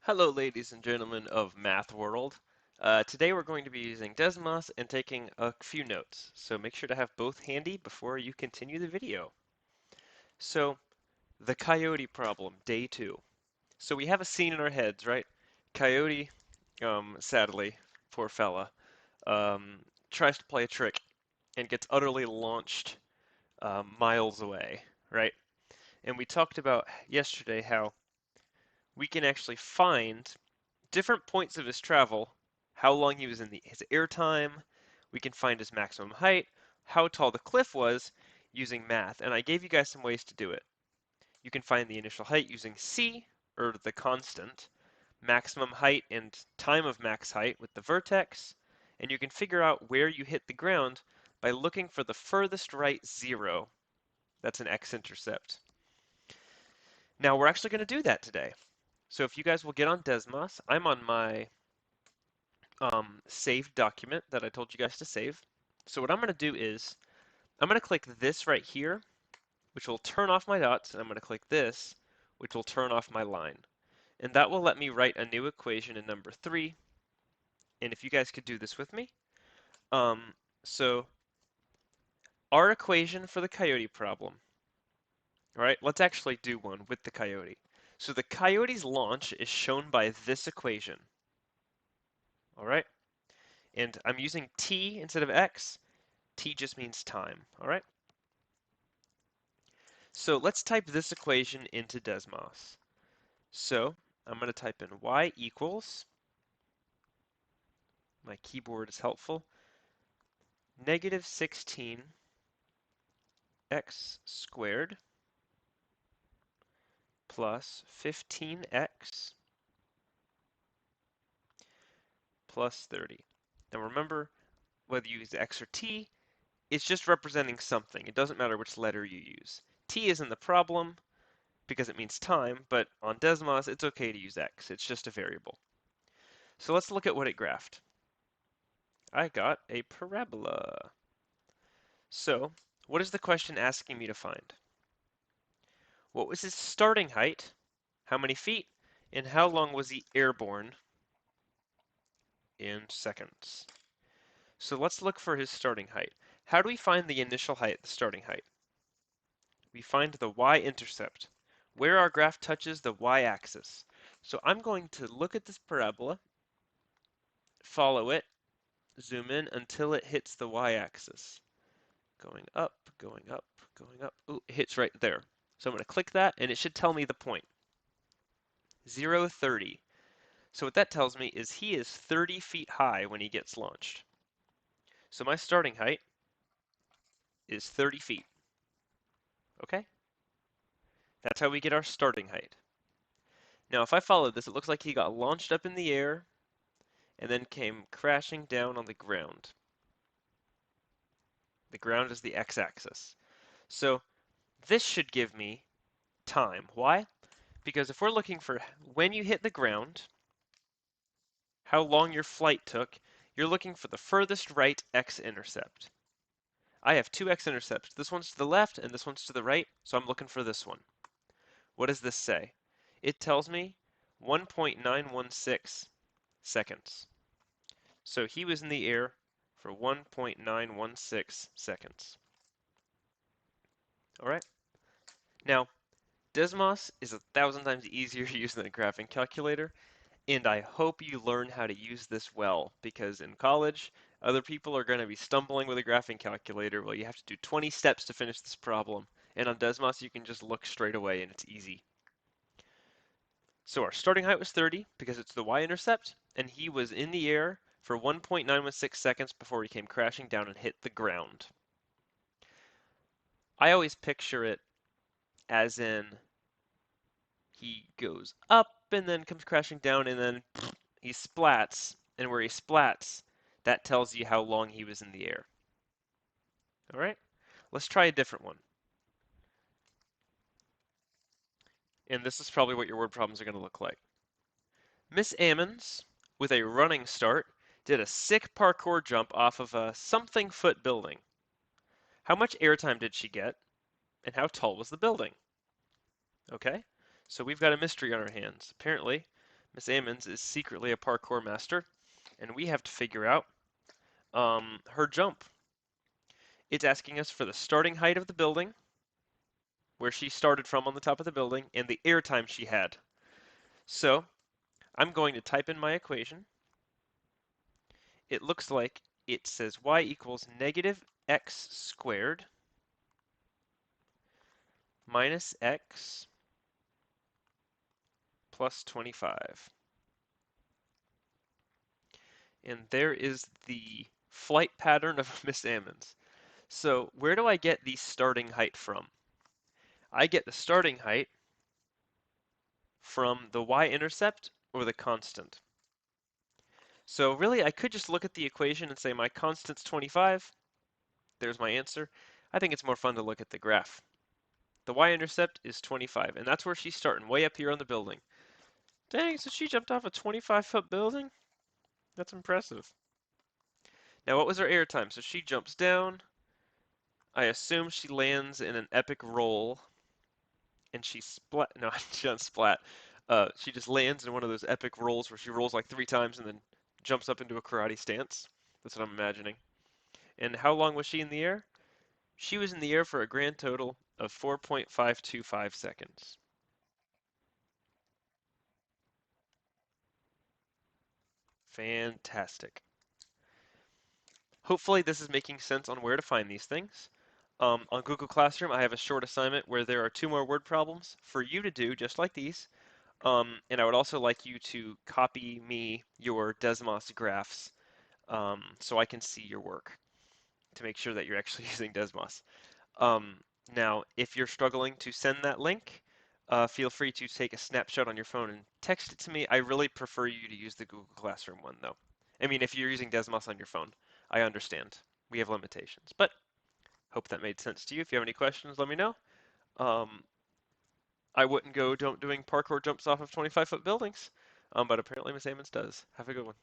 Hello, ladies and gentlemen of Math World. Today we're going to be using Desmos and taking a few notes, so make sure to have both handy before you continue the video. So, the coyote problem, day 2. So we have a scene in our heads, right? Coyote, sadly, poor fella, tries to play a trick and gets utterly launched miles away, right? And we talked about yesterday how we can actually find different points of his travel, how long he was in his air time, we can find his maximum height, how tall the cliff was using math, and I gave you guys some ways to do it. You can find the initial height using c, or the constant, maximum height and time of max height with the vertex, and you can figure out where you hit the ground by looking for the furthest right zero. That's an x-intercept. Now we're actually going to do that today. So if you guys will get on Desmos, I'm on my saved document that I told you guys to save. So what I'm going to do is I'm going to click this right here, which will turn off my dots, and I'm going to click this, which will turn off my line. And that will let me write a new equation in number 3. And if you guys could do this with me. Um, so our equation for the coyote problem, all right, let's actually do one with the coyote. So the coyote's launch is shown by this equation, all right? And I'm using t instead of x. T just means time, all right? So let's type this equation into Desmos. So I'm going to type in y equals, my keyboard is helpful, negative 16 x squared plus 15x plus 30. Now remember, whether you use x or t, it's just representing something. It doesn't matter which letter you use. T is in the problem because it means time, but on Desmos, it's okay to use x. It's just a variable. So let's look at what it graphed. I got a parabola. So, what is the question asking me to find? What was his starting height? How many feet? And how long was he airborne in seconds? So let's look for his starting height. How do we find the initial height, the starting height? We find the y-intercept, where our graph touches the y-axis. So I'm going to look at this parabola, follow it, zoom in until it hits the y-axis. Going up, going up, going up. Ooh, it hits right there. So I'm going to click that, and it should tell me the point. 0, 30. So what that tells me is he is 30 feet high when he gets launched. So my starting height is 30 feet. Okay? That's how we get our starting height. Now if I follow this, it looks like he got launched up in the air and then came crashing down on the ground. The ground is the x-axis. So this should give me time. Why? Because if we're looking for when you hit the ground, how long your flight took, you're looking for the furthest right x-intercept. I have two x-intercepts. This one's to the left and this one's to the right, so I'm looking for this one. What does this say? It tells me 1.916 seconds. So he was in the air for 1.916 seconds. All right. Now, Desmos is 1,000 times easier to use than a graphing calculator, and I hope you learn how to use this well, because in college, other people are going to be stumbling with a graphing calculator. Well, you have to do 20 steps to finish this problem, and on Desmos, you can just look straight away, and it's easy. So our starting height was 30 because it's the y-intercept, and he was in the air for 1.916 seconds before he came crashing down and hit the ground. I always picture it as in he goes up and then comes crashing down and then he splats, and where he splats, that tells you how long he was in the air. All right, let's try a different one. And this is probably what your word problems are going to look like. Miss Ammons, with a running start, did a sick parkour jump off of a something foot building. How much airtime did she get? And how tall was the building? Okay, so we've got a mystery on our hands. Apparently, Miss Ammons is secretly a parkour master, and we have to figure out her jump. It's asking us for the starting height of the building, where she started from on the top of the building, and the air time she had. So I'm going to type in my equation. It looks like it says y equals negative x squared minus x plus 25. And there is the flight pattern of Miss Ammons. So where do I get the starting height from? I get the starting height from the y-intercept or the constant. So really, I could just look at the equation and say my constant's 25. There's my answer. I think it's more fun to look at the graph. The y-intercept is 25, and that's where she's starting, way up here on the building. Dang, so she jumped off a 25-foot building? That's impressive. Now, what was her air time? So she jumps down. I assume she lands in an epic roll, and she splat. No, she doesn't splat. She just lands in one of those epic rolls where she rolls like 3 times and then jumps up into a karate stance. That's what I'm imagining. And how long was she in the air? She was in the air for a grand total of 4.525 seconds. Fantastic. Hopefully this is making sense on where to find these things. On Google Classroom, I have a short assignment where there are 2 more word problems for you to do, just like these. And I would also like you to copy me your Desmos graphs so I can see your work to make sure that you're actually using Desmos. Um, Now, if you're struggling to send that link, feel free to take a snapshot on your phone and text it to me. I really prefer you to use the Google Classroom one, though. I mean, if you're using Desmos on your phone, I understand. We have limitations, but hope that made sense to you. If you have any questions, let me know. Um, I wouldn't go doing parkour jumps off of 25-foot buildings, but apparently Miss Ammons does. Have a good one.